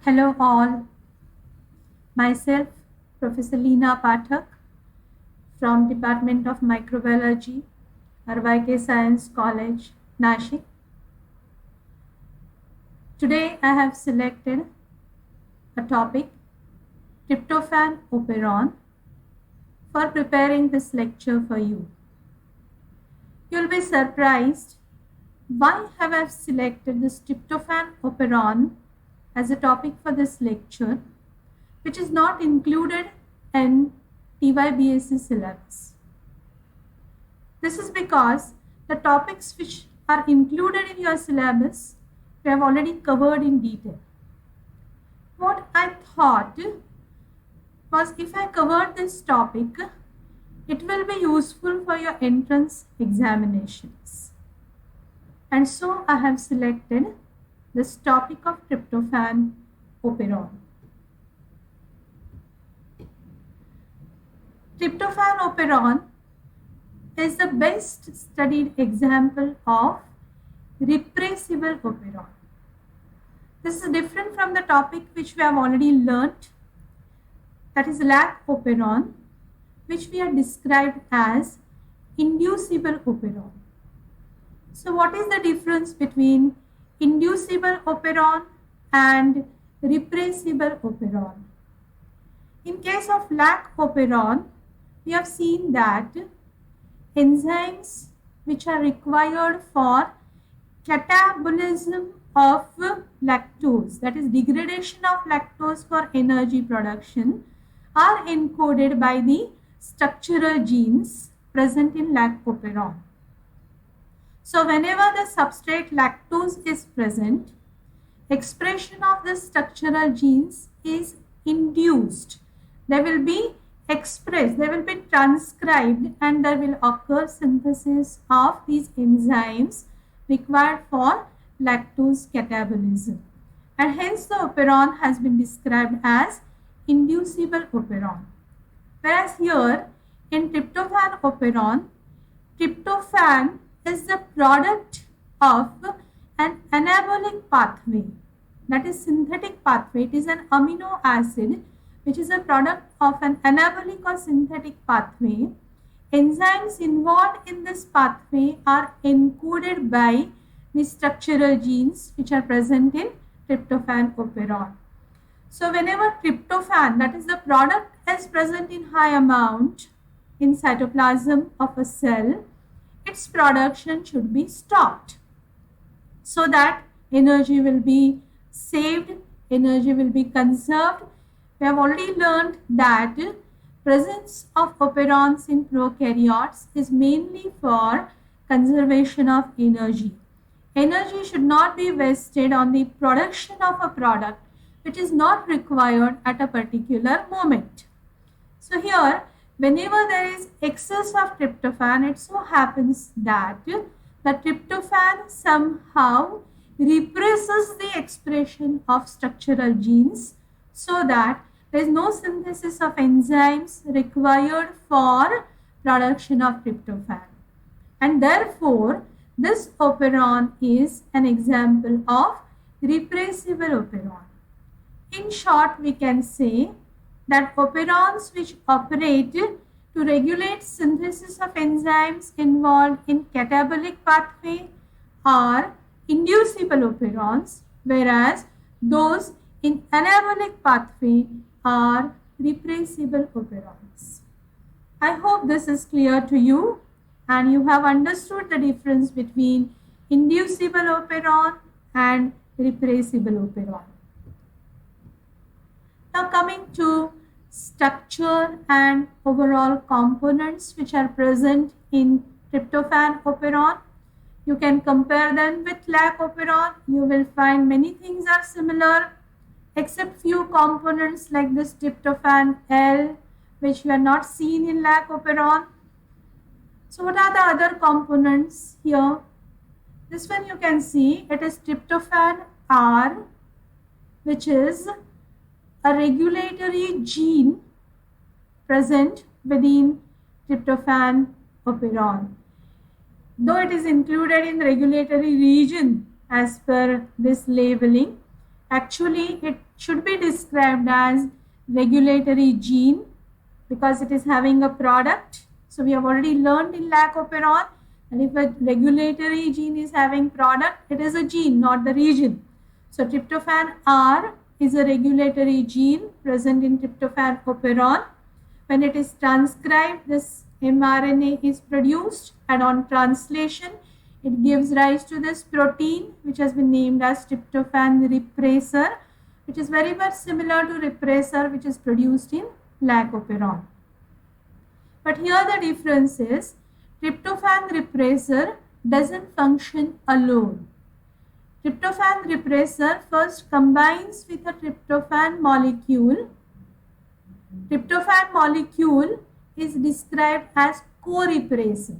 Hello all, myself Professor Leena Pathak from Department of Microbiology, RYK Science College, Nashik. Today I have selected a topic, tryptophan operon, for preparing this lecture for you. You'll be surprised why have I selected this tryptophan operon as a topic for this lecture, which is not included in TYBSc syllabus. This is because the topics which are included in your syllabus we have already covered in detail. What I thought was, if I covered this topic, it will be useful for your entrance examinations. And so I have selected this topic of tryptophan operon. Tryptophan operon is the best studied example of repressible operon. This is different from the topic which we have already learnt, that is lac operon, which we are described as inducible operon. So what is the difference between inducible operon and repressible operon? In case of lac operon, we have seen that enzymes which are required for catabolism of lactose, that is degradation of lactose for energy production, are encoded by the structural genes present in lac operon. So whenever the substrate lactose is present, expression of the structural genes is induced. They will be expressed, they will be transcribed, and there will occur synthesis of these enzymes required for lactose catabolism. And hence the operon has been described as inducible operon. Whereas here in tryptophan operon, tryptophan is the product of an anabolic pathway, that is synthetic pathway. It is an amino acid which is a product of an anabolic or synthetic pathway. Enzymes involved in this pathway are encoded by the structural genes which are present in tryptophan operon. So whenever tryptophan, that is the product, is present in high amount in cytoplasm of a cell, its production should be stopped so that energy will be saved, energy will be conserved. We have already learned that presence of operons in prokaryotes is mainly for conservation of energy. Energy should not be wasted on the production of a product which is not required at a particular moment. So here, whenever there is excess of tryptophan, it so happens that the tryptophan somehow represses the expression of structural genes so that there is no synthesis of enzymes required for production of tryptophan. And therefore, this operon is an example of repressible operon. In short, we can say that operons which operate to regulate synthesis of enzymes involved in catabolic pathway are inducible operons, whereas those in anabolic pathway are repressible operons. I hope this is clear to you and you have understood the difference between inducible operon and repressible operon. Now coming to structure and overall components which are present in tryptophan operon, you can compare them with lac operon. You will find many things are similar except few components like this tryptophan L, which we are not seen in lac operon. So what are the other components here? This one you can see, it is tryptophan R, which is a regulatory gene present within tryptophan operon. Though it is included in regulatory region as per this labeling, actually it should be described as regulatory gene because it is having a product. So we have already learned in lac-operon that if a regulatory gene is having product, it is a gene, not the region. So tryptophan R is a regulatory gene present in tryptophan operon. When it is transcribed, this mRNA is produced, and on translation, it gives rise to this protein which has been named as tryptophan repressor, which is very much similar to repressor which is produced in lac-operon. But here the difference is tryptophan repressor doesn't function alone. Tryptophan repressor first combines with a tryptophan molecule. Tryptophan molecule is described as co-repressor.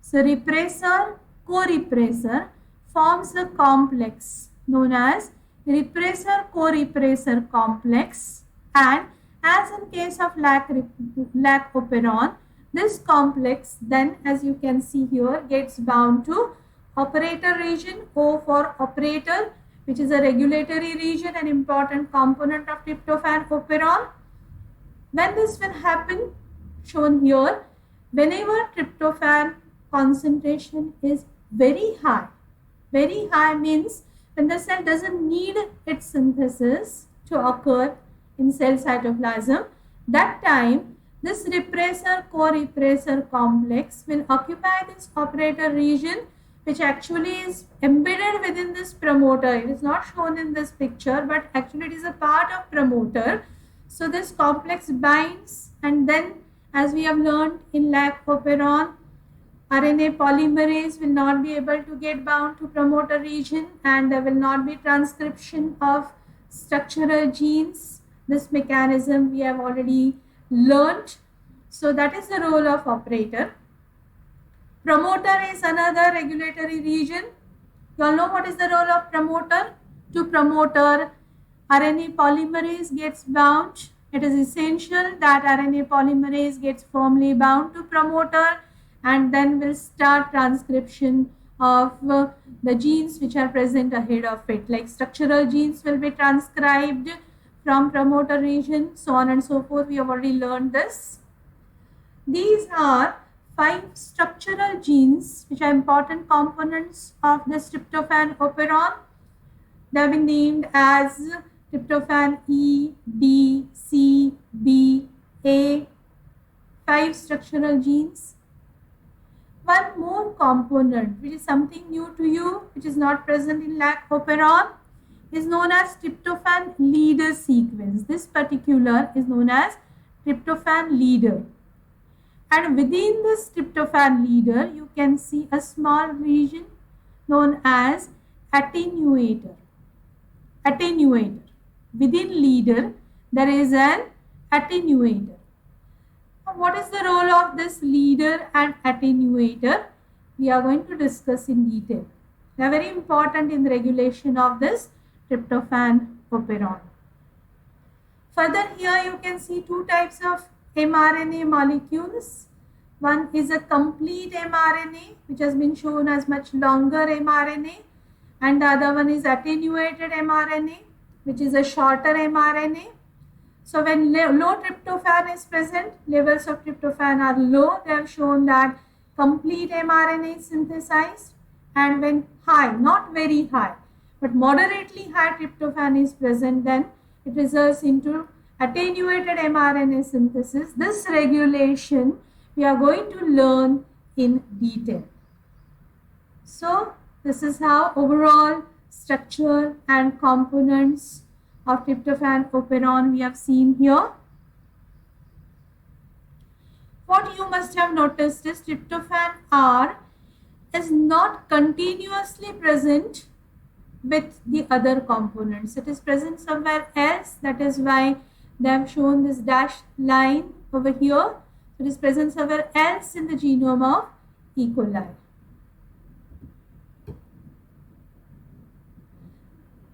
So repressor, co-repressor forms a complex known as repressor-co-repressor complex, and as in case of lac-operon, this complex then, as you can see here, gets bound to operator region, O for operator, which is a regulatory region, an important component of tryptophan operon. When this will happen, shown here, whenever tryptophan concentration is very high means when the cell doesn't need its synthesis to occur in cell cytoplasm, that time this repressor co-repressor complex will occupy this operator region, which actually is embedded within this promoter. It is not shown in this picture, but actually it is a part of promoter. So this complex binds, and then as we have learned in lac-operon, RNA polymerase will not be able to get bound to promoter region, and there will not be transcription of structural genes. This mechanism we have already learned. So that is the role of operator. Promoter is another regulatory region. You all know what is the role of promoter? To promoter, RNA polymerase gets bound. It is essential that RNA polymerase gets firmly bound to promoter, and then will start transcription of the genes which are present ahead of it. Like structural genes will be transcribed from promoter region, so on and so forth. We have already learned this. These are 5 structural genes which are important components of this tryptophan operon. They have been named as tryptophan E, D, C, B, A, 5 structural genes. One more component which is something new to you, which is not present in lac-operon, is known as tryptophan leader sequence. This particular is known as tryptophan leader. And within this tryptophan leader, you can see a small region known as attenuator. Attenuator. Within leader, there is an attenuator. What is the role of this leader and attenuator? We are going to discuss in detail. They are very important in the regulation of this tryptophan operon. Further, here you can see 2 types of mRNA molecules. One is a complete mRNA, which has been shown as much longer mRNA, and the other one is attenuated mRNA, which is a shorter mRNA. So when low tryptophan is present, levels of tryptophan are low. They have shown that complete mRNA is synthesized, and when high, not very high, but moderately high tryptophan is present, then it results into attenuated mRNA synthesis. This regulation we are going to learn in detail. So this is how overall structure and components of tryptophan operon we have seen here. What you must have noticed is tryptophan R is not continuously present with the other components. It is present somewhere else. That is why they have shown this dashed line over here. It is present somewhere else in the genome of E. coli.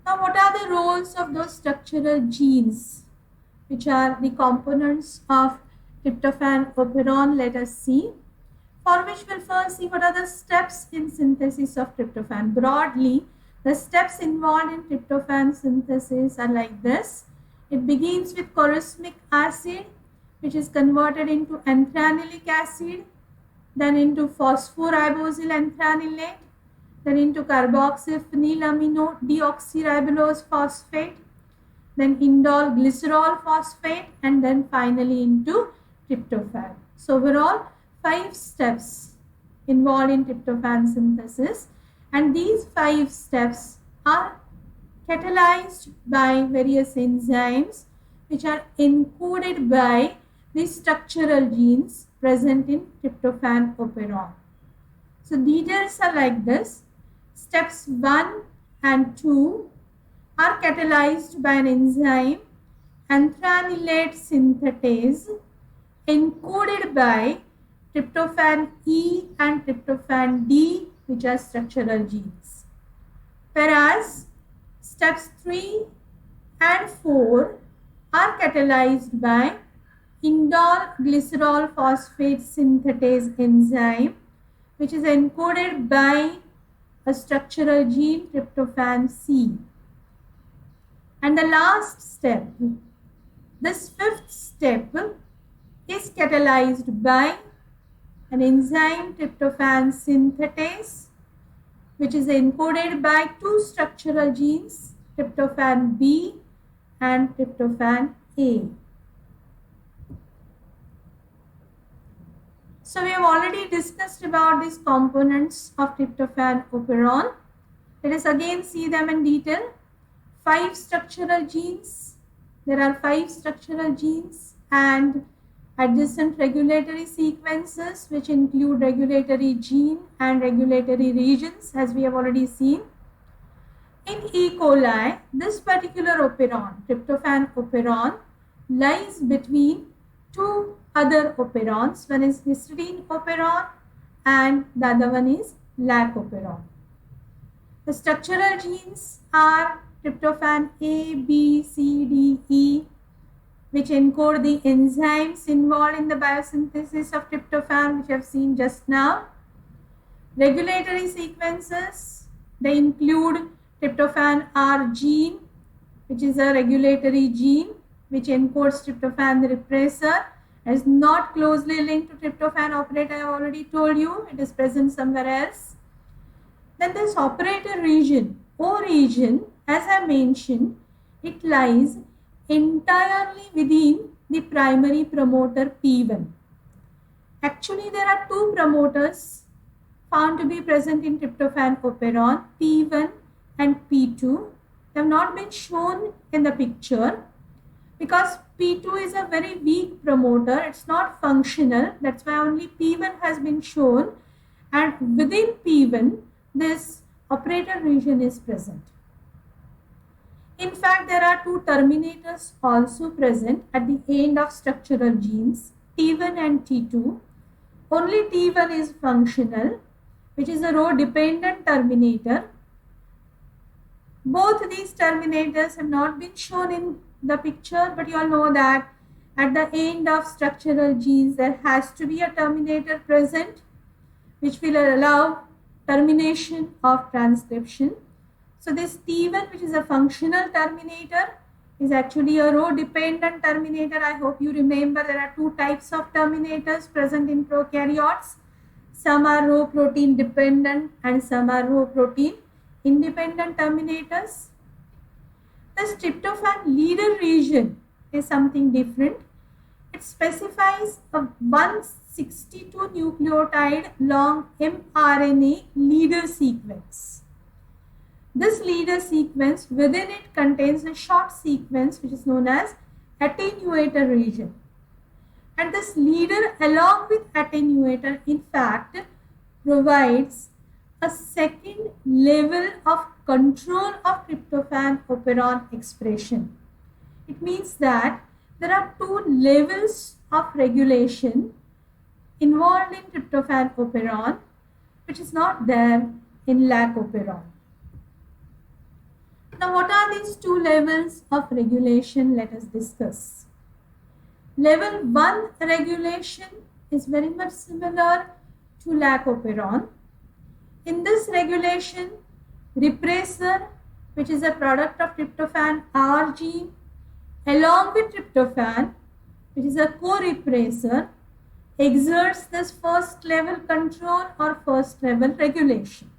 Now, what are the roles of those structural genes which are the components of tryptophan operon? Let us see. For which we'll first see what are the steps in synthesis of tryptophan. Broadly, The steps involved in tryptophan synthesis are like this. It begins with corosmic acid, which is converted into anthranilic acid, then into phosphoribosyl anthranilate, then into carboxyphenylamino deoxyribulose phosphate, then indole glycerol phosphate, and then finally into tryptophan. So overall 5 steps involved in tryptophan synthesis, and these 5 steps are catalyzed by various enzymes which are encoded by the structural genes present in tryptophan operon. So details are like this. Steps 1 and 2 are catalyzed by an enzyme anthranilate synthetase encoded by tryptophan E and tryptophan D, which are structural genes. Whereas steps 3 and 4 are catalyzed by indole glycerol phosphate synthetase enzyme, which is encoded by a structural gene tryptophan C. And the last step, this 5th step, is catalyzed by an enzyme tryptophan synthetase, which is encoded by 2 structural genes, tryptophan B and tryptophan A. So we have already discussed about these components of tryptophan operon. Let us again see them in detail. 5 structural genes. There are 5 structural genes and adjacent regulatory sequences, which include regulatory gene and regulatory regions, as we have already seen. In E. coli, this particular operon, tryptophan operon, lies between 2 other operons. One is histidine operon and the other one is lac operon. The structural genes are tryptophan A, B, C, D, E, which encode the enzymes involved in the biosynthesis of tryptophan, which I have seen just now. Regulatory sequences, they include tryptophan R gene, which is a regulatory gene which encodes tryptophan repressor. It is not closely linked to tryptophan operator, I have already told you, it is present somewhere else. Then this operator region, O region, as I mentioned, it lies entirely within the primary promoter P1. Actually, there are 2 promoters found to be present in tryptophan operon, P1 and P2. They have not been shown in the picture because P2 is a very weak promoter. It's not functional. That's why only P1 has been shown, and within P1 this operator region is present. In fact, there are 2 terminators also present at the end of structural genes, T1 and T2. Only T1 is functional, which is a row-dependent terminator. Both these terminators have not been shown in the picture, but you all know that at the end of structural genes there has to be a terminator present, which will allow termination of transcription. So this T1, which is a functional terminator, is actually a row-dependent terminator. I hope you remember there are 2 types of terminators present in prokaryotes. Some are row protein dependent and some are row protein independent terminators. This tryptophan leader region is something different. It specifies a 162 nucleotide long mRNA leader sequence. This leader sequence, within it contains a short sequence which is known as attenuator region. And this leader along with attenuator in fact provides a second level of control of tryptophan operon expression. It means that there are 2 levels of regulation involved in tryptophan operon, which is not there in lac operon. Now, what are these 2 levels of regulation? Let us discuss. Level 1 regulation is very much similar to lac operon. In this regulation, repressor, which is a product of tryptophan R gene, along with tryptophan, which is a co-repressor, exerts this first level control or first level regulation.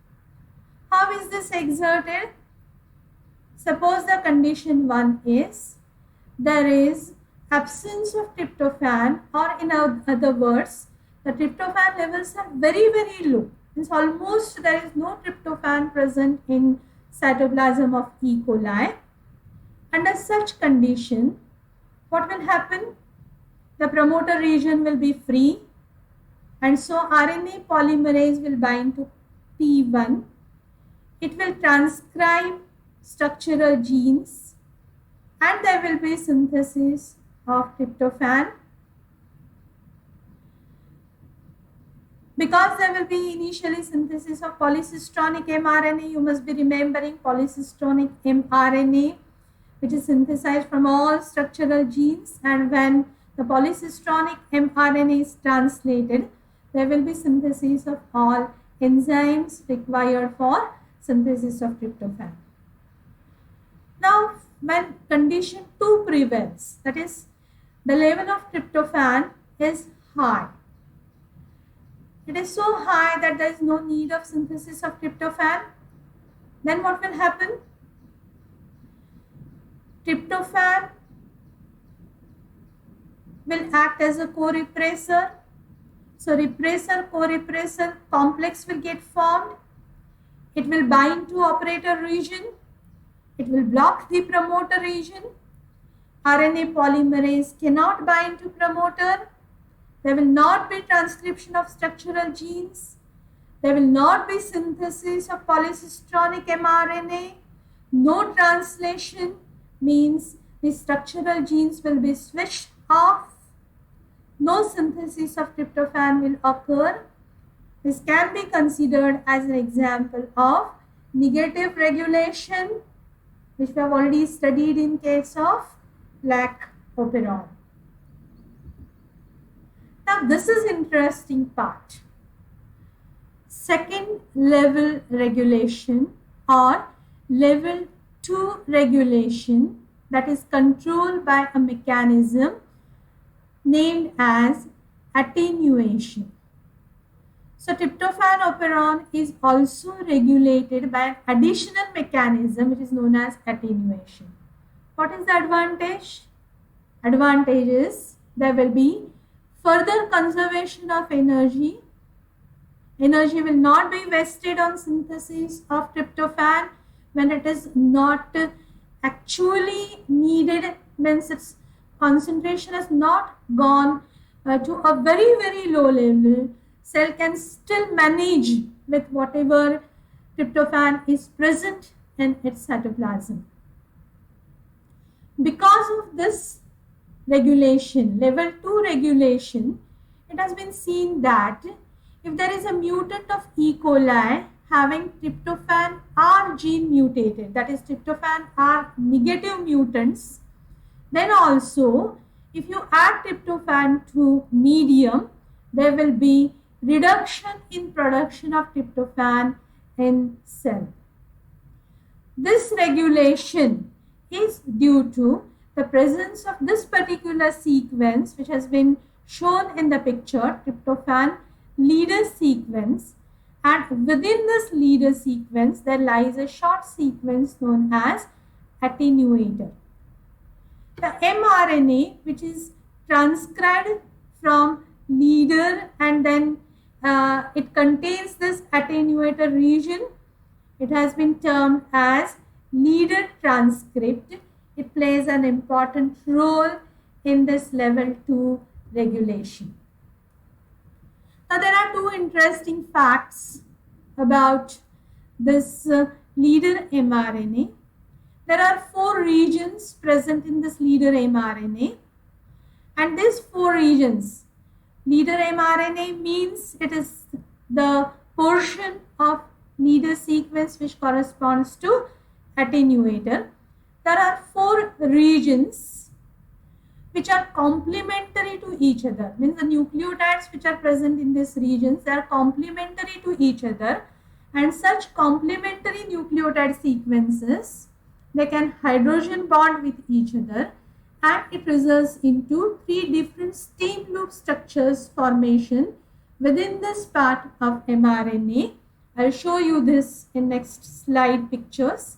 How is this exerted? Suppose the condition 1 is there is absence of tryptophan, or in other words, the tryptophan levels are very, very low. It's almost there is no tryptophan present in cytoplasm of E. coli. Under such condition, what will happen? The promoter region will be free, and so RNA polymerase will bind to P1. It will transcribe structural genes, and there will be synthesis of tryptophan. Because there will be initially synthesis of polycistronic mRNA, you must be remembering polycistronic mRNA, which is synthesized from all structural genes, and when the polycistronic mRNA is translated, there will be synthesis of all enzymes required for synthesis of tryptophan. Now, when condition 2 prevails, that is, the level of tryptophan is high. It is so high that there is no need of synthesis of tryptophan. Then what will happen? Tryptophan will act as a co-repressor. So repressor, co-repressor complex will get formed. It will bind to operator region. It will block the promoter region. RNA polymerase cannot bind to promoter. There will not be transcription of structural genes. There will not be synthesis of polycistronic mRNA. No translation means the structural genes will be switched off. No synthesis of tryptophan will occur. This can be considered as an example of negative regulation, which we have already studied in case of black operon. Now this is interesting part. Second level regulation or level 2 regulation, that is controlled by a mechanism named as attenuation. So tryptophan operon is also regulated by an additional mechanism which is known as attenuation. What is the advantage? Advantage is there will be further conservation of energy. Energy will not be wasted on synthesis of tryptophan when it is not actually needed, means its concentration has not gone to a very, very low level. Cell can still manage with whatever tryptophan is present in its cytoplasm. Because of this regulation, level 2 regulation, it has been seen that if there is a mutant of E. coli having tryptophan R gene mutated, that is tryptophan R negative mutants, then also if you add tryptophan to medium, there will be reduction in production of tryptophan in cell. This regulation is due to the presence of this particular sequence which has been shown in the picture, tryptophan leader sequence, and within this leader sequence there lies a short sequence known as attenuator. The mRNA which is transcribed from leader and then it contains this attenuator region. It has been termed as leader transcript. It plays an important role in this level 2 regulation. Now there are two interesting facts about this leader mRNA. There are 4 regions present in this leader mRNA, and these 4 regions, leader mRNA means it is the portion of leader sequence which corresponds to attenuator. There are 4 regions which are complementary to each other, means the nucleotides which are present in these regions, they are complementary to each other, And such complementary nucleotide sequences, they can hydrogen bond with each other, and it results into 3 different stem loop structures formation within this part of mRNA. I'll show you this in next slide pictures.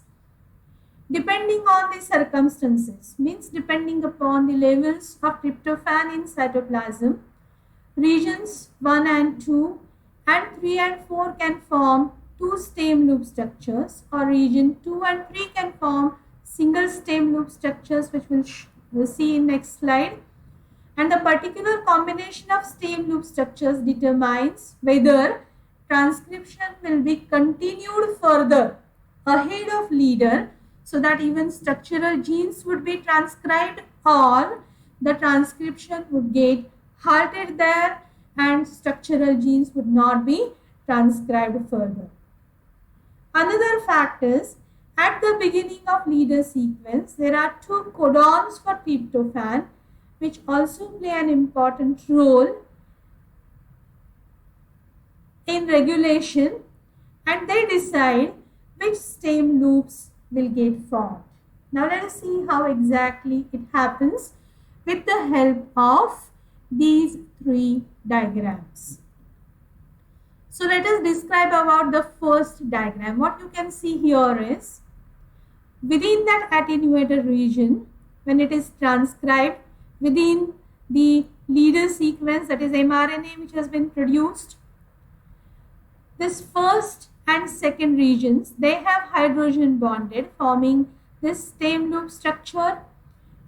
Depending on the circumstances, means depending upon the levels of tryptophan in cytoplasm, regions 1 and 2 and 3 and 4 can form 2 stem loop structures, or region 2 and 3 can form single stem loop structures, which we'll see in next slide. And the particular combination of stem loop structures determines whether transcription will be continued further ahead of leader, so that even structural genes would be transcribed, or the transcription would get halted there and structural genes would not be transcribed further. Another fact is, at the beginning of leader sequence, there are 2 codons for tryptophan, which also play an important role in regulation, and they decide which stem loops will get formed. Now let us see how exactly it happens with the help of these 3 diagrams. So let us describe about the first diagram. What you can see here is, within that attenuated region, when it is transcribed within the leader sequence, that is mRNA which has been produced, this first and second regions, they have hydrogen bonded, forming this stem loop structure,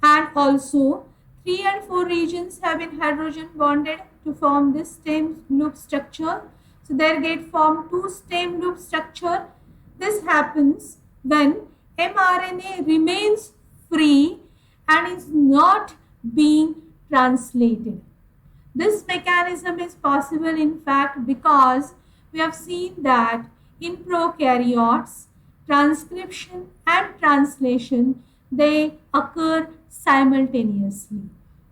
and also 3 and 4 regions have been hydrogen bonded to form this stem loop structure. So there get formed 2 stem loop structure. This happens when mRNA remains free and is not being translated. This mechanism is possible in fact because we have seen that in prokaryotes, transcription and translation, they occur simultaneously.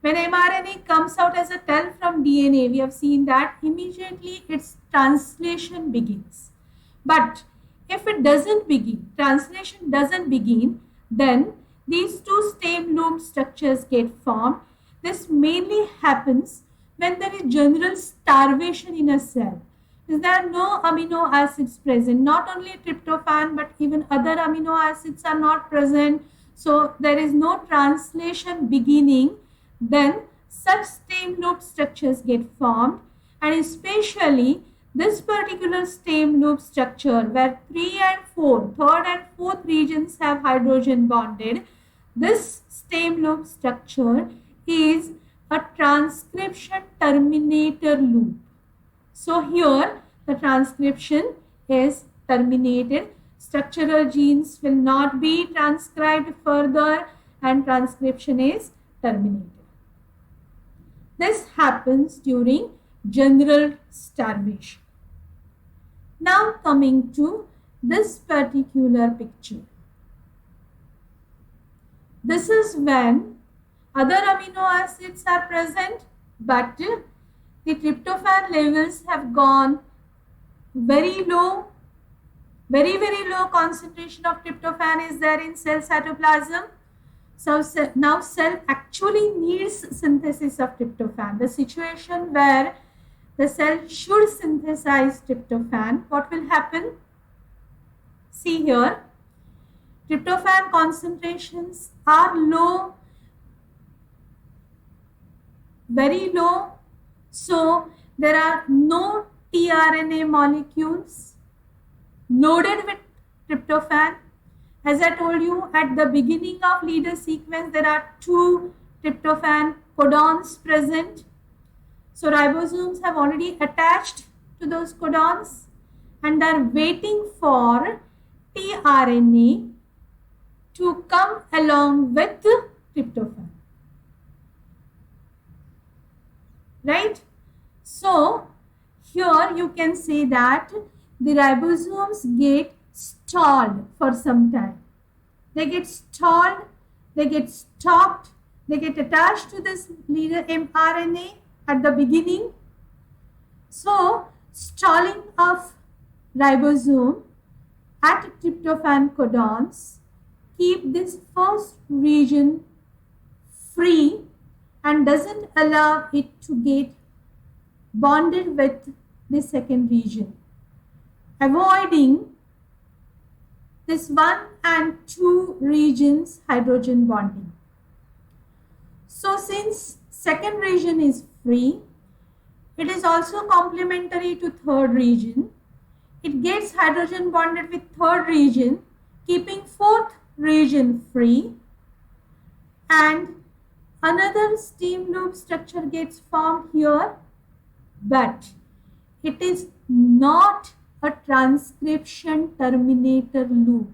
When mRNA comes out as a TEL from DNA, we have seen that immediately its translation begins. But if it doesn't begin, translation doesn't begin, then these 2 stem loop structures get formed. This mainly happens when there is general starvation in a cell. There are no amino acids present. Not only tryptophan, but even other amino acids are not present. So there is no translation beginning. Then such stem loop structures get formed, and especially this particular stem loop structure where 3 and 4, third and fourth regions have hydrogen bonded. This stem loop structure is a transcription terminator loop. So here the transcription is terminated. Structural genes will not be transcribed further and transcription is terminated. This happens during general starvation. Now coming to this particular picture. This is when other amino acids are present, but the tryptophan levels have gone very low. Very low concentration of tryptophan is there in cell cytoplasm. So now cell actually needs synthesis of tryptophan. The situation where the cell should synthesize tryptophan, what will happen? See here, tryptophan concentrations are low, very low. So there are no tRNA molecules loaded with tryptophan. As I told you, at the beginning of leader sequence, there are 2 tryptophan codons present. So ribosomes have already attached to those codons and are waiting for tRNA to come along with tryptophan. Right? So here you can say that the ribosomes get stalled for some time. They get stalled, they get stopped, they get attached to this leader mRNA at the beginning. So stalling of ribosome at tryptophan codons keep this first region free and doesn't allow it to get bonded with the second region, avoiding this 1 and 2 regions hydrogen bonding. So since second region is free, it is also complementary to third region. It gets hydrogen bonded with third region, keeping fourth region free, and another steam loop structure gets formed here, but it is not a transcription terminator loop.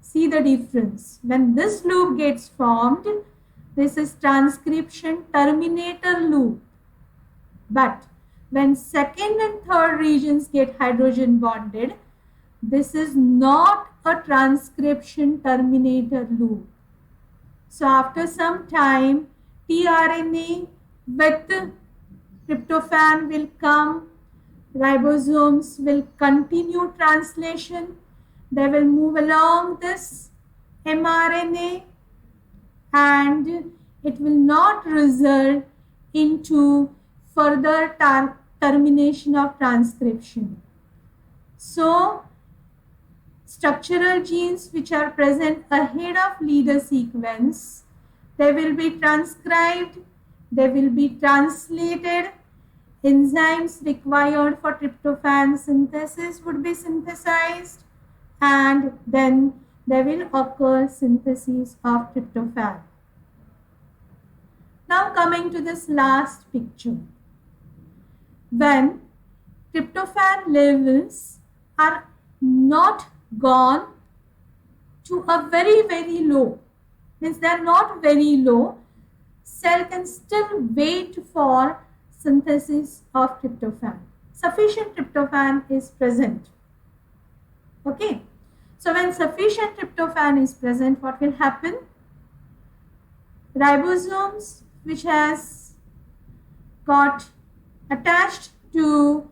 See the difference. When this loop gets formed, this is transcription terminator loop. But when second and third regions get hydrogen bonded, this is not a transcription terminator loop. So after some time, tRNA with tryptophan will come, ribosomes will continue translation, they will move along this mRNA, and it will not result into further termination of transcription. So structural genes which are present ahead of leader sequence, they will be transcribed, they will be translated, enzymes required for tryptophan synthesis would be synthesized, and then there will occur synthesis of tryptophan. Now coming to this last picture. When tryptophan levels are not gone to a very low, means they are not very low, cell can still wait for synthesis of tryptophan. Sufficient tryptophan is present. Okay. So when sufficient tryptophan is present, what will happen? Ribosomes which has got attached to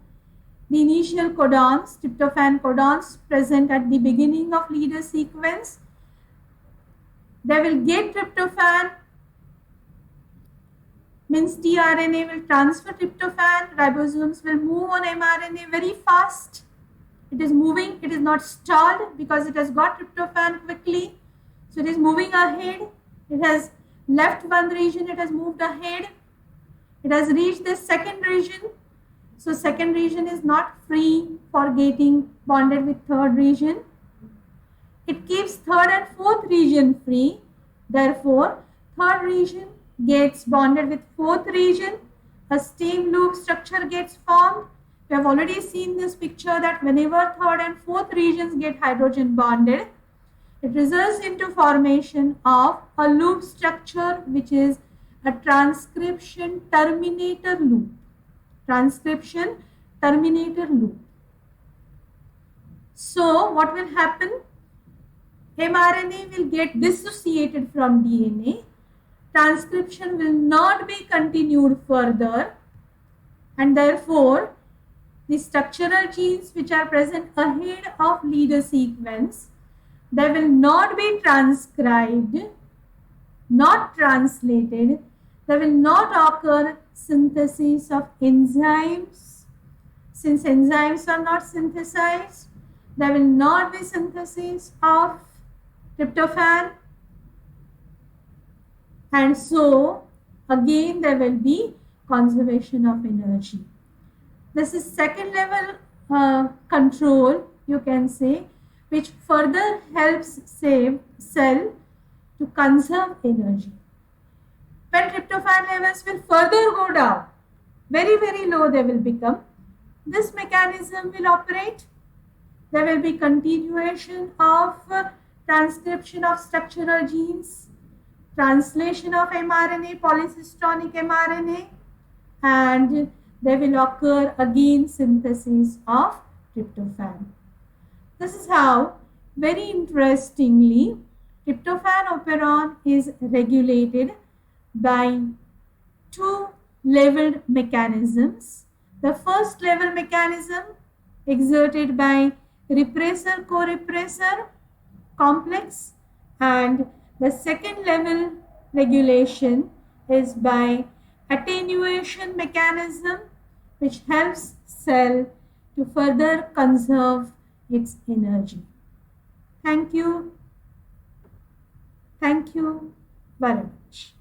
the initial codons, tryptophan codons present at the beginning of leader sequence, they will get tryptophan, means tRNA will transfer tryptophan, ribosomes will move on mRNA very fast. It is moving, it is not stalled because it has got tryptophan quickly. So it is moving ahead. It has left one region, it has moved ahead. It has reached the second region. So second region is not free for getting bonded with third region. It keeps third and fourth region free. Therefore, third region gets bonded with fourth region. A steam loop structure gets formed. We have already seen this picture that whenever third and fourth regions get hydrogen bonded, it results into formation of a loop structure which is a transcription terminator loop. Transcription terminator loop. So what will happen? mRNA will get dissociated from DNA. Transcription will not be continued further, and therefore the structural genes which are present ahead of leader sequence, they will not be transcribed, not translated, there will not occur synthesis of enzymes. Since enzymes are not synthesized, there will not be synthesis of tryptophan, and so again there will be conservation of energy. This is second level control, you can say, which further helps save cell to conserve energy. When tryptophan levels will further go down, very low they will become, this mechanism will operate. There will be continuation of transcription of structural genes, translation of mRNA, polycystonic mRNA, and there will occur again synthesis of tryptophan. This is how, very interestingly, tryptophan operon is regulated by two leveled mechanisms. The first level mechanism exerted by repressor co-repressor complex, and the second level regulation is by attenuation mechanism, which helps cell to further conserve its energy. Thank you. Thank you very much.